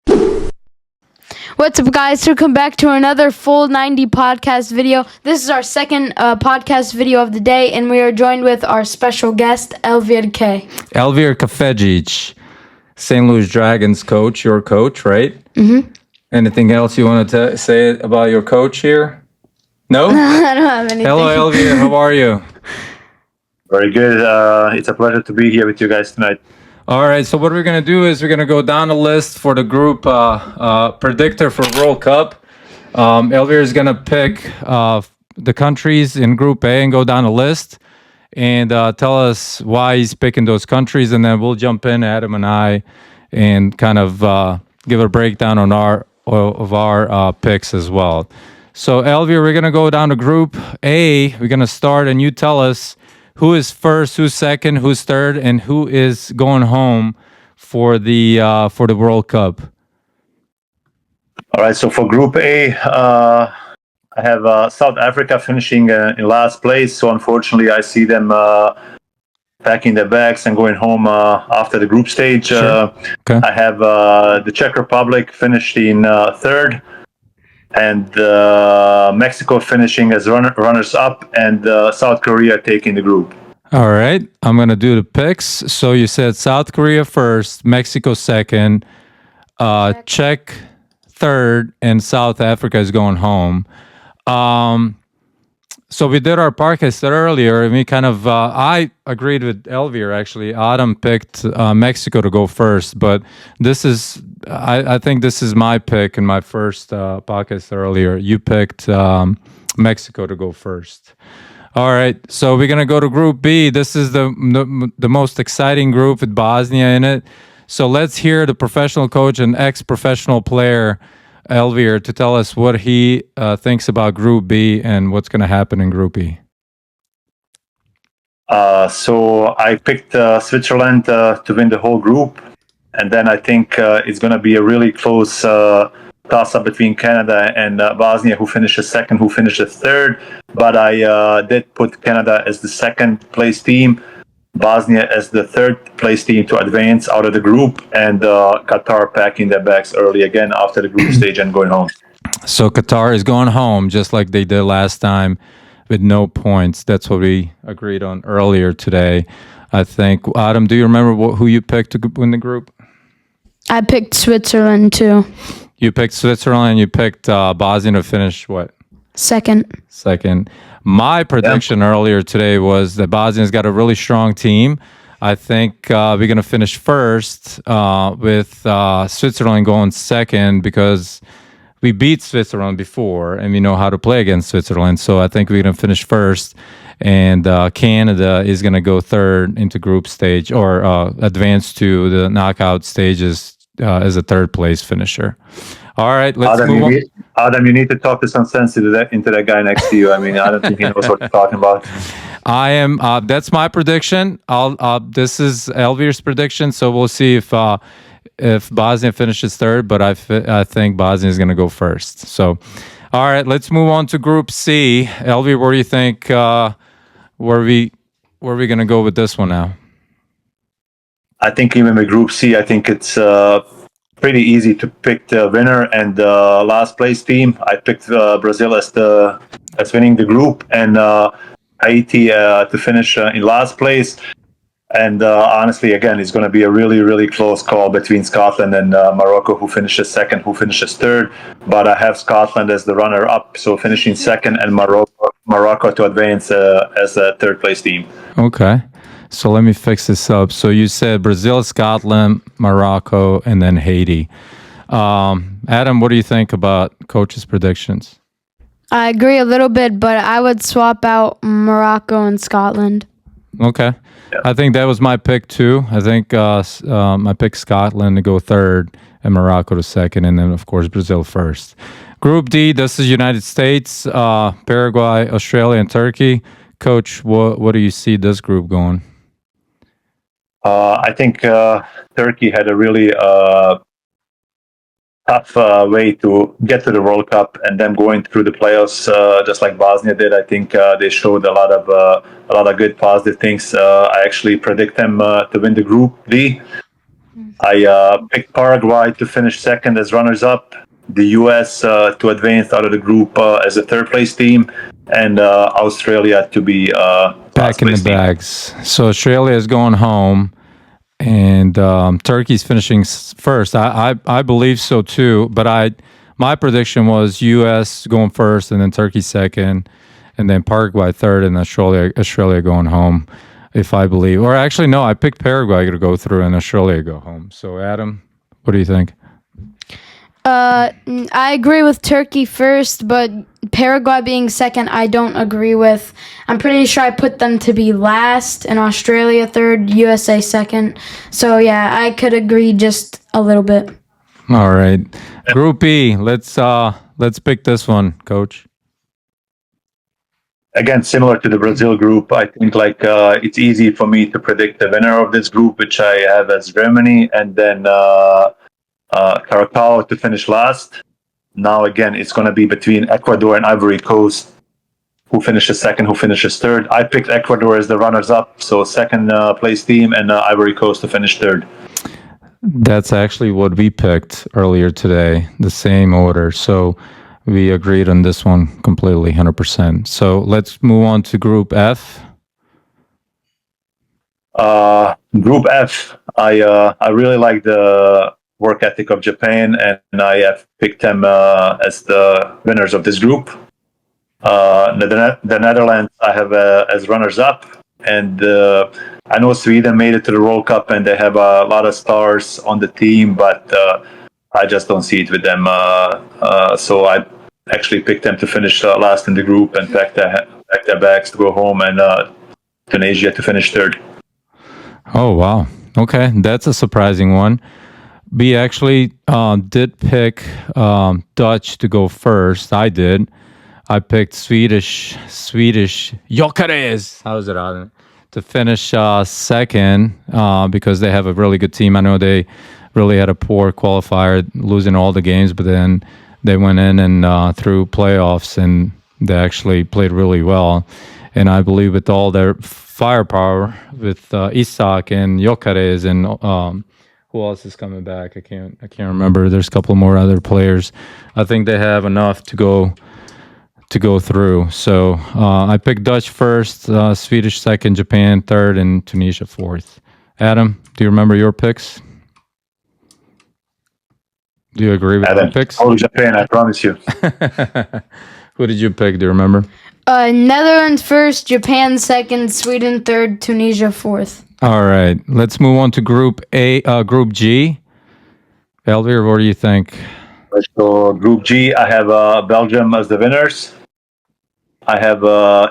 What's up, guys? Welcome back to another full 90 podcast video. This is our second podcast video of the day, and we are joined with our special guest, Elvir K. Elvir Kafejic, St. Louis Dragons coach, your coach, right? Mm-hmm. Anything else you want to say about your coach here? No? I don't have anything. Hello, Elvir. How are you? Very good. It's a pleasure to be here with you guys tonight. All right, so what we're going to do is we're going to go down the list for the group predictor for World Cup. Elvir is going to pick the countries in Group A and go down the list and tell us why he's picking those countries, and then we'll jump in, Adam and I, and kind of give a breakdown on our picks as well. So, Elvir, we're going to go down to Group A. We're going to start, and you tell us who is first, who's second, who's third, and who is going home for the World Cup. All right. So for Group A, I have South Africa finishing in last place. So unfortunately, I see them packing their bags and going home after the group stage. Sure. Okay. I have the Czech Republic finished in third, and Mexico finishing as runners up, and South Korea taking the group. All right, I'm going to do the picks. So you said South Korea first, Mexico second, Czech third, and South Africa is going home. So we did our podcast earlier, and we kind of, I agreed with Elvir, actually. Adam picked Mexico to go first, but this is, I think this is my pick in my first podcast earlier. You picked Mexico to go first. All right, so we're going to go to Group B. This is the most exciting group with Bosnia in it. So let's hear the professional coach and ex-professional player, Elvir, to tell us what he thinks about Group B and what's going to happen in Group B. So I picked Switzerland to win the whole group. And then I think it's going to be a really close toss-up between Canada and Bosnia, who finishes second, who finishes third. But I did put Canada as the second place team, Bosnia as the third place team to advance out of the group, and Qatar packing their bags early again after the group stage and going home. So Qatar is going home just like they did last time with no points. That's what we agreed on earlier today, I think. Adam, do you remember who you picked to win the group? I picked Switzerland too. You picked Switzerland. You picked Bosnia to finish what? Second. My prediction earlier today was that Bosnia's got a really strong team. I think we're going to finish first with Switzerland going second because we beat Switzerland before and we know how to play against Switzerland. So I think we're going to finish first, and Canada is going to go third into group stage or advance to the knockout stages as a third place finisher. All right, let's move on. Adam, you need to talk to some sense into that guy next to you. I mean, I don't think he knows what he's talking about. I am. That's my prediction. This is Elvir's prediction. So we'll see if Bosnia finishes third. But I think Bosnia is going to go first. So, all right, let's move on to Group C. Elvir, where do you think where are we going to go with this one now? I think even with Group C, I think it's pretty easy to pick the winner and the last place team. I picked Brazil as winning the group, and Haiti to finish in last place. And honestly, again, it's going to be a really, really close call between Scotland and Morocco, who finishes second, who finishes third. But I have Scotland as the runner-up, so finishing second, and Morocco to advance as a third-place team. Okay. So let me fix this up. So you said Brazil, Scotland, Morocco, and then Haiti. Adam, what do you think about coach's predictions? I agree a little bit, but I would swap out Morocco and Scotland. Okay. Yeah. I think that was my pick too. I think I picked Scotland to go third and Morocco to second, and then, of course, Brazil first. Group D, this is United States, Paraguay, Australia, and Turkey. Coach, what do you see this group going? I think Turkey had a really tough way to get to the World Cup, and then going through the playoffs, just like Bosnia did. I think they showed a lot of good positive things. I actually predict them to win the Group D. I picked Paraguay to finish second as runners-up, the U.S. To advance out of the group as a third-place team, and Australia to be Back in the last-place team. bags. So Australia is going home, and Turkey's finishing first. I believe so too. But my prediction was U.S. going first, and then Turkey second, and then Paraguay third, and Australia going home. If I believe, or actually no, I picked Paraguay to go through, and Australia to go home. So Adam, what do you think? I agree with Turkey first, but Paraguay being second, I don't agree with. I'm pretty sure I put them to be last, and Australia third, USA second. So yeah, I could agree just a little bit. All right, Group E. Let's pick this one, Coach. Again, similar to the Brazil group, I think it's easy for me to predict the winner of this group, which I have as Germany, and then Curacao to finish last. Now again, it's going to be between Ecuador and Ivory Coast. Who finishes second? Who finishes third? I picked Ecuador as the runners-up, so second place team, and Ivory Coast to finish third. That's actually what we picked earlier today, the same order. So we agreed on this one completely, 100%. So let's move on to Group F. Group F, I really like the work ethic of Japan, and I have picked them as the winners of this group. The Netherlands I have as runners-up, and I know Sweden made it to the World Cup, and they have a lot of stars on the team, but I just don't see it with them. So I actually picked them to finish last in the group and pack their bags to go home, and Tunisia to finish third. Oh, wow. Okay, that's a surprising one. We actually did pick Dutch to go first. I did. I picked Swedish Jokeres. How's it out? To finish second because they have a really good team. I know they really had a poor qualifier, losing all the games, but then they went in and through playoffs, and they actually played really well. And I believe with all their firepower, with Isak and Jokeres and who else is coming back? I can't remember. There's a couple more other players. I think they have enough to go through. So I picked Dutch first, Swedish second, Japan third, and Tunisia fourth. Adam, do you remember your picks? Do you agree with your picks? Oh, Japan, I promise you. Who did you pick? Do you remember? Netherlands first, Japan second, Sweden third, Tunisia fourth. All right, let's move on to Group G. Elvir, what do you think? So Group G, I have Belgium as the winners. I have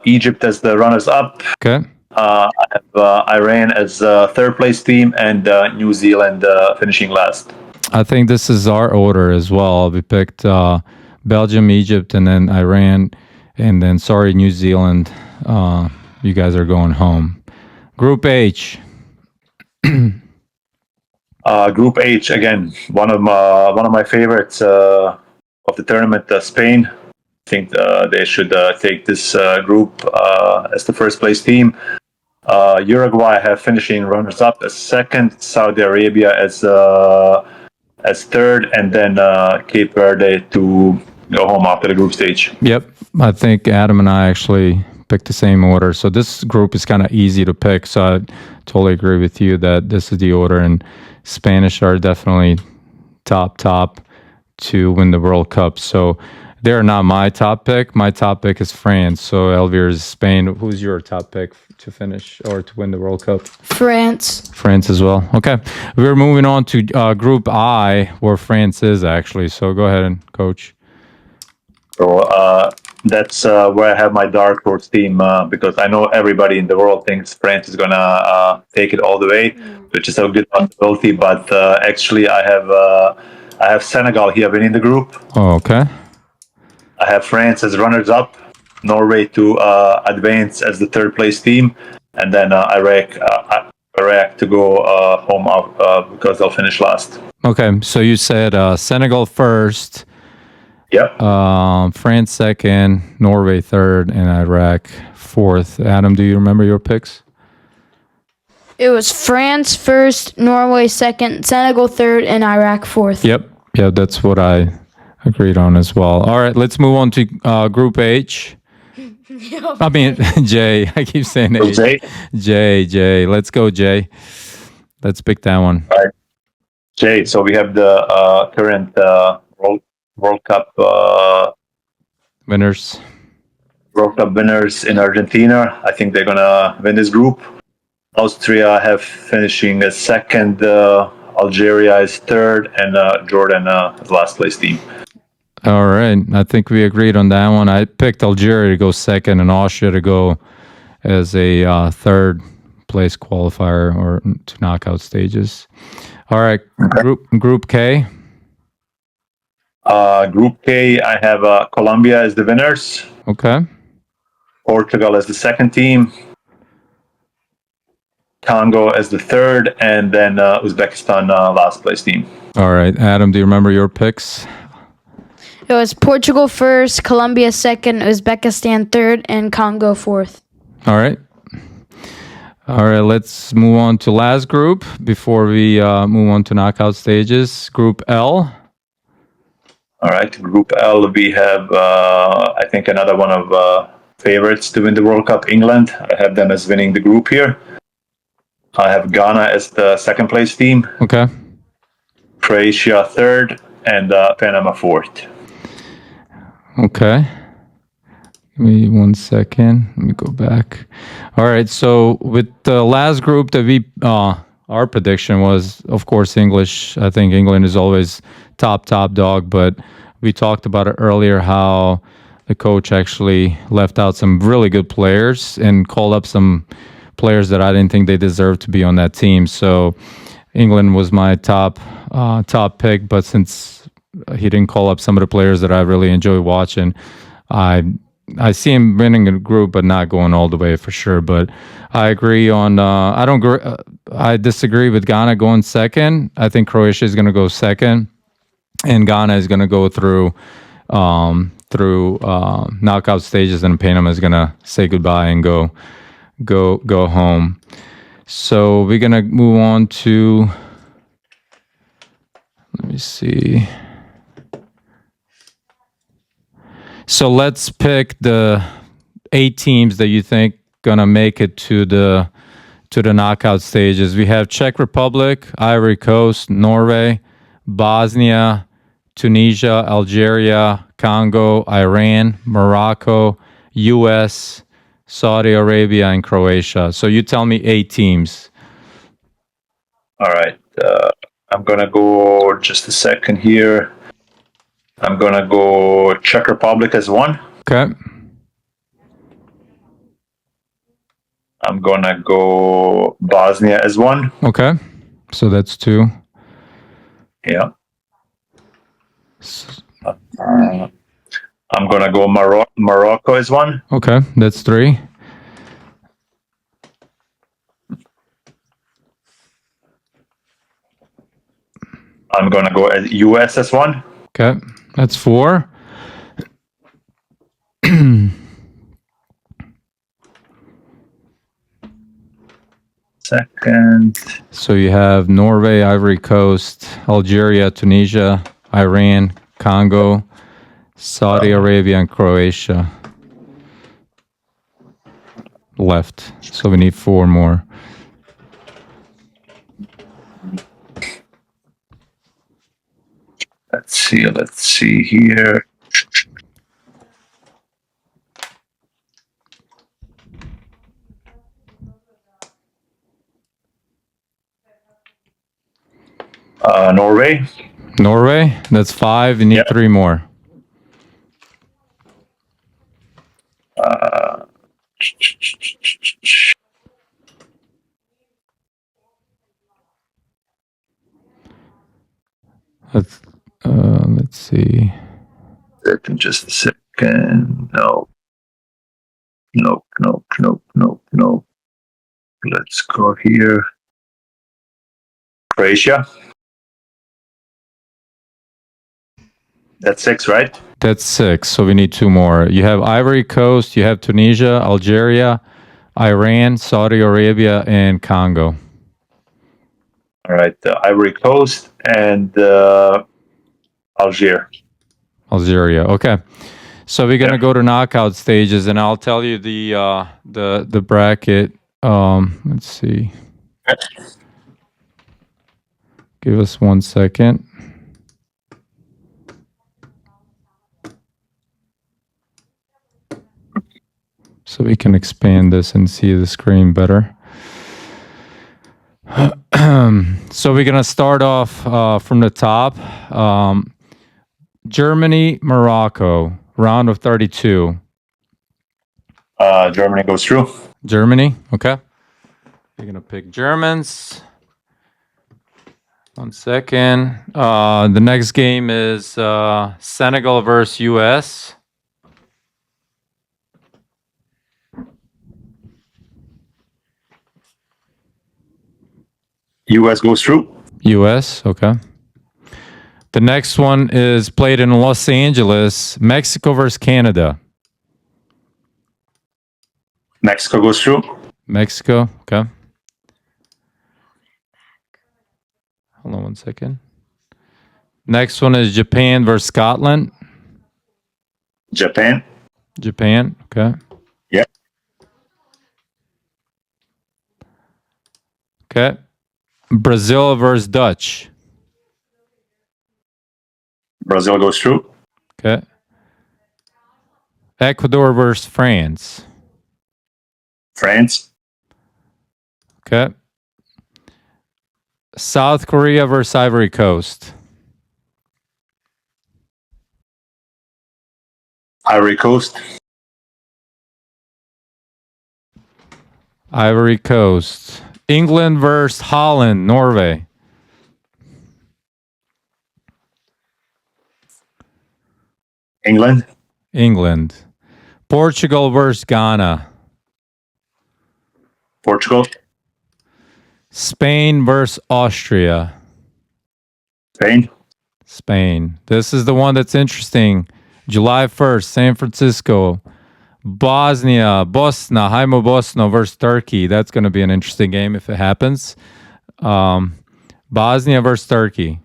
Egypt as the runners-up. Okay. I have Iran as third place team, and New Zealand finishing last. I think this is our order as well. We picked Belgium, Egypt, and then Iran, and then New Zealand. You guys are going home. Group H. Group H, again, one of my favorites of the tournament, Spain. I think they should take this group as the first place team. Uruguay have finishing runners up as second, Saudi Arabia as third, and then Cape Verde to go home after the group stage. Yep, I think Adam and I actually picked the same order. So this group is kind of easy to pick. So I totally agree with you that this is the order, and Spanish are definitely top to win the World Cup. So they're not my top pick. My top pick is France. So Elvir is Spain. Who's your top pick to finish or to win the World Cup? France. France as well. Okay. We're moving on to Group I, where France is actually. So go ahead and coach. So that's where I have my dark horse team because I know everybody in the world thinks France is gonna take it all the way, which is a good possibility. But actually, I have Senegal here winning the group. Oh, okay. I have France as runners-up, Norway to advance as the third place team, and then Iraq to go home out because they'll finish last. Okay, so you said Senegal first. Yep. France second, Norway third, and Iraq fourth. Adam, do you remember your picks? It was France first, Norway second, Senegal third, and Iraq fourth. Yep. Yeah, that's what I agreed on as well. All right, let's move on to Group H. I mean, J. I keep saying H. J. Let's go, J. Let's pick that one. All right. J. So we have the current World Cup Winners. World Cup winners in Argentina. I think they're gonna win this group. Austria have finishing as second. Algeria is third, and Jordan is last place team. All right, I think we agreed on that one. I picked Algeria to go second and Austria to go as a third place qualifier or to knockout stages. All right, Group K. Group K, I have Colombia as the winners. Okay. Portugal as the second team. Congo as the third, and then Uzbekistan last place team. All right, Adam, do you remember your picks? It was Portugal first, Colombia second, Uzbekistan third, and Congo fourth. All right. All right, let's move on to last group before we move on to knockout stages. Group L. All right, Group L, we have, I think, another one of favorites to win the World Cup, England. I have them as winning the group here. I have Ghana as the second place team. Okay. Croatia third, and Panama fourth. Okay. Give me 1 second. Let me go back. All right. So with the last group that we, our prediction was, of course, English. I think England is always top dog. But we talked about it earlier how the coach actually left out some really good players and called up some players that I didn't think they deserved to be on that team. So England was my top pick. But since he didn't call up some of the players that I really enjoy watching, I see him winning a group, but not going all the way for sure. But I agree on. I disagree with Ghana going second. I think Croatia is going to go second, and Ghana is going to go through knockout stages, and Panama is going to say goodbye and go home. So we're going to move on to. Let me see. So let's pick the 8 teams that you think gonna make it to the knockout stages. We have Czech Republic, Ivory Coast, Norway, Bosnia, Tunisia, Algeria, Congo, Iran, Morocco, US, Saudi Arabia, and Croatia. So you tell me 8 teams. All right. I'm gonna go just a second here. I'm gonna go Czech Republic as one. Okay. I'm gonna go Bosnia as one. Okay. So that's 2. Yeah. I'm gonna go Morocco as one. Okay, that's 3. I'm gonna go US as one. Okay, that's 4. Second. So you have Norway, Ivory Coast, Algeria, Tunisia, Iran, Congo, Saudi Arabia, and Croatia left. So we need 4 more. Let's see here. Norway, that's 5. You need 3 more. Let's see. Just a second. No. Let's go here. Croatia. That's 6, right? That's 6. So we need 2 more. You have Ivory Coast, you have Tunisia, Algeria, Iran, Saudi Arabia, and Congo. All right, Ivory Coast and Algeria. Algeria. Okay. So we're gonna go to knockout stages, and I'll tell you the bracket. Let's see. Give us 1 second. So we can expand this and see the screen better. So we're gonna start off from the top. Germany, Morocco, round of 32. Germany goes through. Germany, okay. You're gonna pick Germans. 1 second. The next game is Senegal versus US. US goes through. US, okay. The next one is played in Los Angeles, Mexico versus Canada. Mexico goes through. Mexico, okay. Hold on 1 second. Next one is Japan versus Scotland. Japan. Japan, okay. Yeah. Okay. Brazil versus Dutch. Brazil goes through. Okay. Ecuador versus France. France. Okay. South Korea versus Ivory Coast. Ivory Coast. Ivory Coast. England versus Holland, Norway. England. England. Portugal versus Ghana. Portugal. Spain versus Austria. Spain. Spain. This is the one that's interesting. July 1st, San Francisco. Bosnia Haimo Bosna versus Turkey. That's going to be an interesting game if it happens. Bosnia versus Turkey.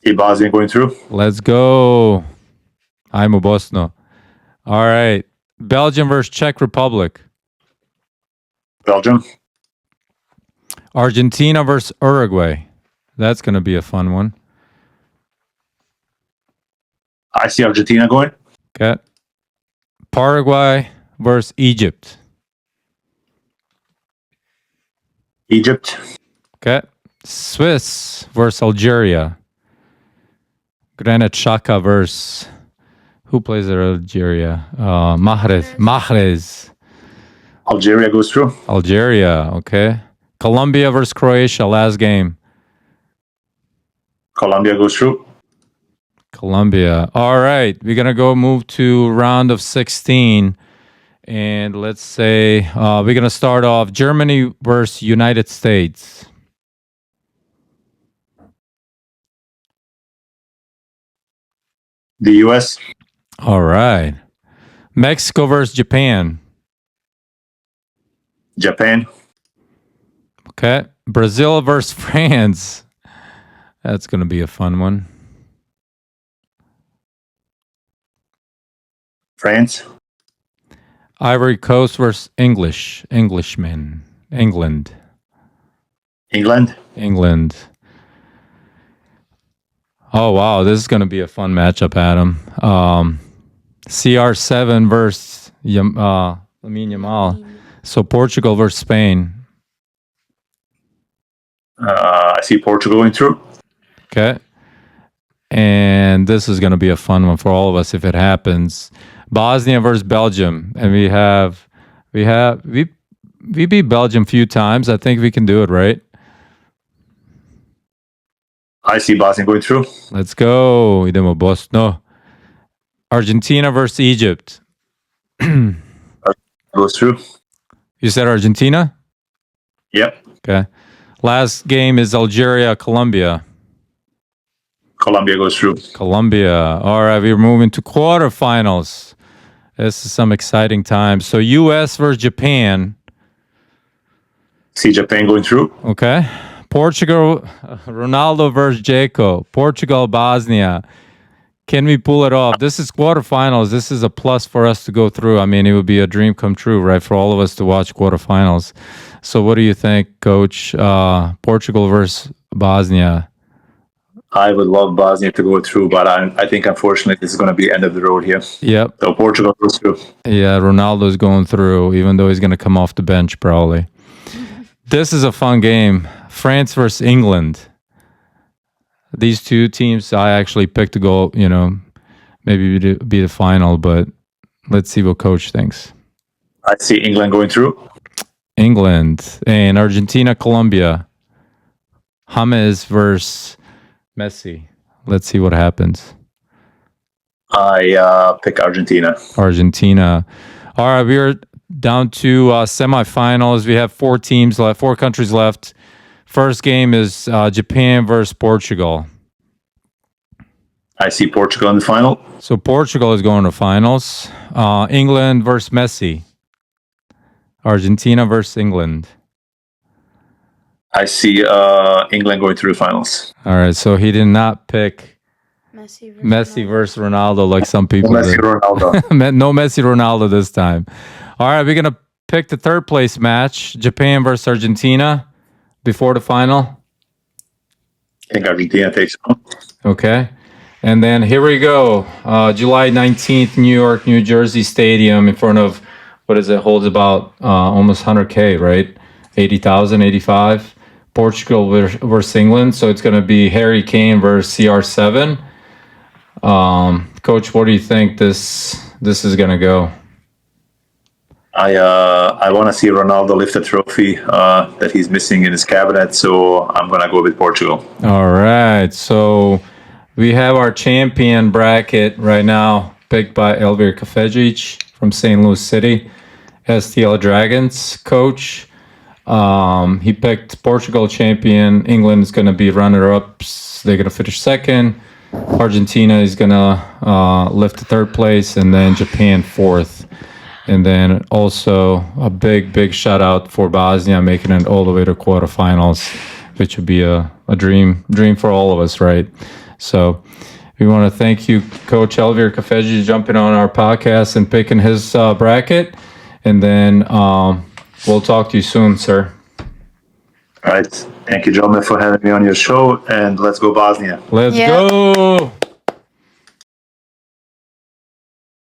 See Bosnia going through. Let's go. Haimo Bosna. All right. Belgium versus Czech Republic. Belgium. Argentina versus Uruguay. That's going to be a fun one. I see Argentina going. Okay. Paraguay versus Egypt. Egypt. Okay. Swiss versus Algeria. Granit Xhaka versus... Who plays at Algeria? Mahrez. Algeria goes through. Algeria, okay. Colombia versus Croatia, last game. Colombia goes through. Colombia. All right, we're going to move to round of 16. And let's say we're going to start off Germany versus United States. The US. All right. Mexico versus Japan. Japan. Okay. Brazil versus France. That's going to be a fun one. France. Ivory Coast versus Englishmen. England. England. Oh, wow. This is going to be a fun matchup, Adam. CR7 versus Lamine Yamal. So Portugal versus Spain. I see Portugal going through. Okay. And this is going to be a fun one for all of us if it happens. Bosnia versus Belgium. And we beat Belgium a few times. I think we can do it, right? I see Bosnia going through. Let's go. Idemo Bosno. Argentina versus Egypt. Goes through. You said Argentina? Yep. Okay. Last game is Algeria, Colombia. Colombia goes through. Colombia. All right, we're moving to quarterfinals. This is some exciting times. So US versus Japan. See Japan going through. Okay. Portugal, Ronaldo versus Dzeko. Portugal, Bosnia. Can we pull it off? This is quarterfinals. This is a plus for us to go through. I mean, it would be a dream come true, right, for all of us to watch quarterfinals. So what do you think, Coach? Portugal versus Bosnia. I would love Bosnia to go through, but I think unfortunately this is going to be end of the road here. Yep. So Portugal goes through. Yeah, Ronaldo's going through, even though he's going to come off the bench probably. This is a fun game. France versus England. These two teams I actually picked to go, maybe be the final, but let's see what Coach thinks. I see England going through. England and Argentina, Colombia. James versus Messi. Let's see what happens. I pick Argentina. Argentina. All right, we're down to semifinals. We have 4 teams left, 4 countries left. First game is Japan versus Portugal. I see Portugal in the final. So Portugal is going to finals. England versus Messi. Argentina versus England. I see England going through finals. All right, so he did not pick Messi versus Ronaldo like some people Messi, did. Ronaldo. No Messi, Ronaldo this time. All right, we're going to pick the third place match, Japan versus Argentina, before the final. I think Argentina takes it. Okay. And then here we go. July 19th, New York, New Jersey Stadium in front of, what is it, holds about almost 100K, right? 80,000, 85. Portugal versus England. So it's going to be Harry Kane versus CR7. Coach, what do you think this is going to go? I want to see Ronaldo lift a trophy that he's missing in his cabinet, so I'm going to go with Portugal. All right. So we have our champion bracket right now, picked by Elvir Kafejic from St. Louis City, STL Dragons coach. He picked Portugal champion. England is going to be runner-ups. They're going to finish second. Argentina is going to lift the third place, and then Japan fourth. And then also a big shout out for Bosnia making it all the way to quarterfinals, which would be a dream for all of us, right? So we want to thank you, Coach Elvir Kafeji, jumping on our podcast and picking his bracket. And then we'll talk to you soon, sir. All right. Thank you, gentlemen, for having me on your show. And let's go Bosnia. Let's go.